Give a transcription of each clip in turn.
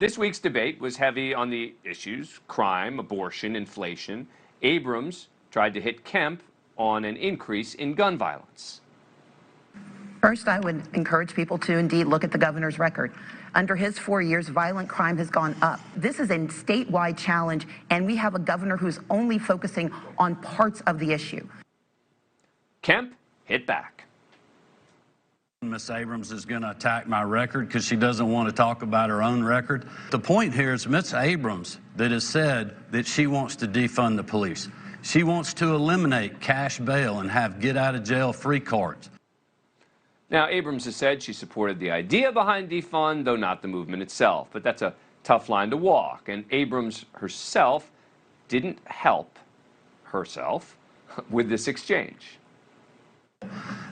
This week's debate was heavy on the issues: crime, abortion, inflation. Abrams tried to hit Kemp on an increase in gun violence. First, I would encourage people to indeed look at the governor's record. Under his 4 years, violent crime has gone up. This is a statewide challenge, and we have a governor who's only focusing on parts of the issue. Kemp hit back. Ms. Abrams is going to attack my record because she doesn't want to talk about her own record. The point here is Ms. Abrams that has said that she wants to defund the police. She wants to eliminate cash bail and have get-out-of-jail-free cards. Now, Abrams has said she supported the idea behind defund, though not the movement itself. But that's a tough line to walk. And Abrams herself didn't help herself with this exchange.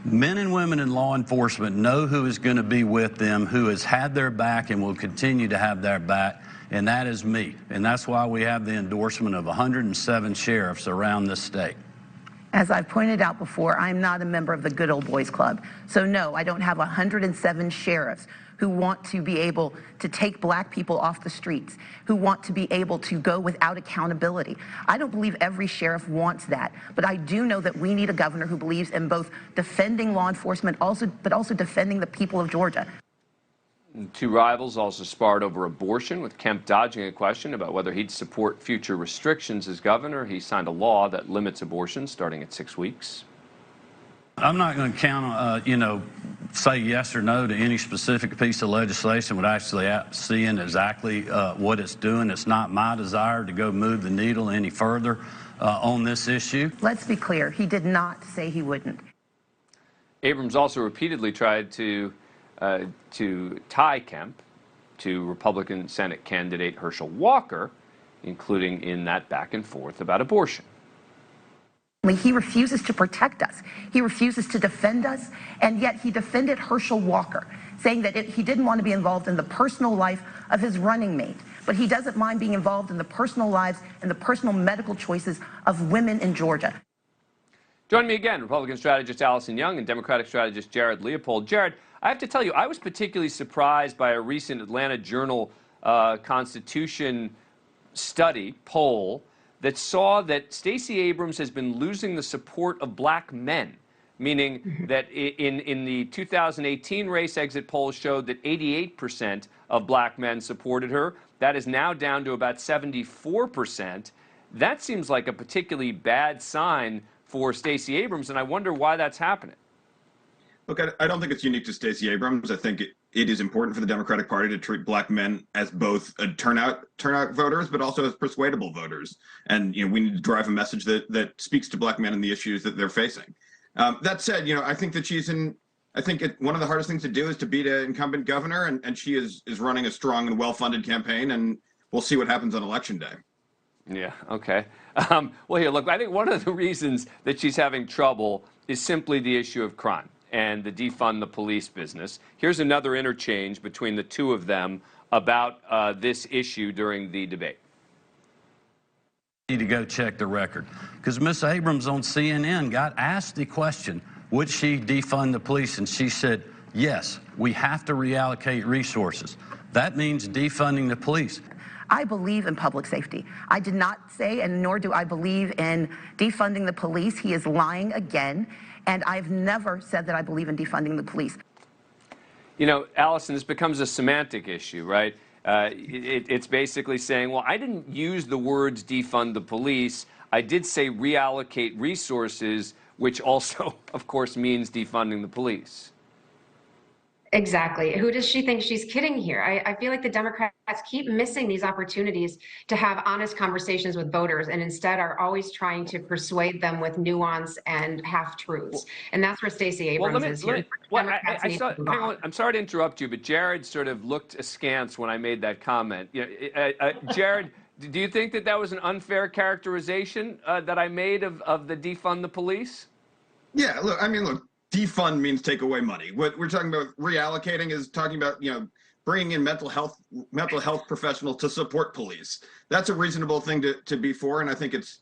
Men and women in law enforcement know who is going to be with them, who has had their back and will continue to have their back, and that is me. And that's why we have the endorsement of 107 sheriffs around this state. As I've pointed out before, I'm not a member of the Good Old Boys Club. So no, I don't have 107 sheriffs who want to be able to take black people off the streets, who want to be able to go without accountability. I don't believe every sheriff wants that, but I do know that we need a governor who believes in both defending law enforcement, but also defending the people of Georgia. Two rivals also sparred over abortion, with Kemp dodging a question about whether he'd support future restrictions as governor. He signed a law that limits abortion starting at 6 weeks. I'm not going to count on, say yes or no to any specific piece of legislation without actually seeing exactly what it's doing. It's not my desire to go move the needle any further on this issue. Let's be clear. He did not say he wouldn't. Abrams also repeatedly tried to tie Kemp to Republican Senate candidate Herschel Walker, including in that back and forth about abortion. He refuses to protect us. He refuses to defend us, and yet he defended Herschel Walker, saying that he didn't want to be involved in the personal life of his running mate, but he doesn't mind being involved in the personal lives and the personal medical choices of women in Georgia. Join me again, Republican strategist Alison Young and Democratic strategist Jared Leopold. Jared, I have to tell you, I was particularly surprised by a recent Atlanta Journal Constitution poll that saw that Stacey Abrams has been losing the support of black men, meaning that in the 2018 race, exit polls showed that 88% of black men supported her. That is now down to about 74%. That seems like a particularly bad sign for Stacey Abrams, and I wonder why that's happening. Look, I don't think it's unique to Stacey Abrams. I think it is important for the Democratic Party to treat black men as both turnout voters, but also as persuadable voters. And we need to drive a message that speaks to black men and the issues that they're facing. That said, I think that one of the hardest things to do is to beat an incumbent governor, and she is running a strong and well-funded campaign, and we'll see what happens on Election Day. Yeah, okay. Well, here, look, I think one of the reasons that she's having trouble is simply the issue of crime and the defund the police business. Here's another interchange between the two of them about this issue during the debate. Need to go check the record, because Miss Abrams on CNN got asked the question, would she defund the police? And she said, yes, we have to reallocate resources. That means defunding the police. I believe in public safety. I did not say, and nor do I believe in defunding the police. He is lying again. And I've never said that I believe in defunding the police. Alison, this becomes a semantic issue, right? It's basically saying, well, I didn't use the words defund the police. I did say reallocate resources, which also, of course, means defunding the police. Exactly. Who does she think she's kidding here? I feel like the Democrats keep missing these opportunities to have honest conversations with voters, and instead are always trying to persuade them with nuance and half-truths. And that's where Stacey Abrams is here. I'm sorry to interrupt you, but Jared sort of looked askance when I made that comment. Jared, do you think that was an unfair characterization that I made of the defund the police? Yeah, look, defund means take away money. What we're talking about reallocating is talking about, bringing in mental health professionals to support police. That's a reasonable thing to be for, and I think it's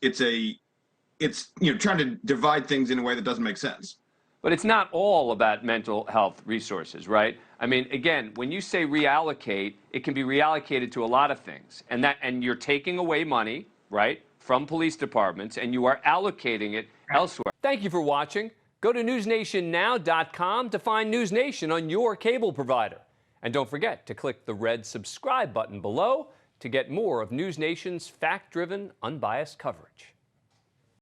trying to divide things in a way that doesn't make sense. But it's not all about mental health resources, right? I mean, again, when you say reallocate, it can be reallocated to a lot of things. And you're taking away money, right, from police departments, and you are allocating it elsewhere. Thank you for watching. Go to newsnationnow.com to find NewsNation on your cable provider. And don't forget to click the red subscribe button below to get more of NewsNation's fact-driven, unbiased coverage.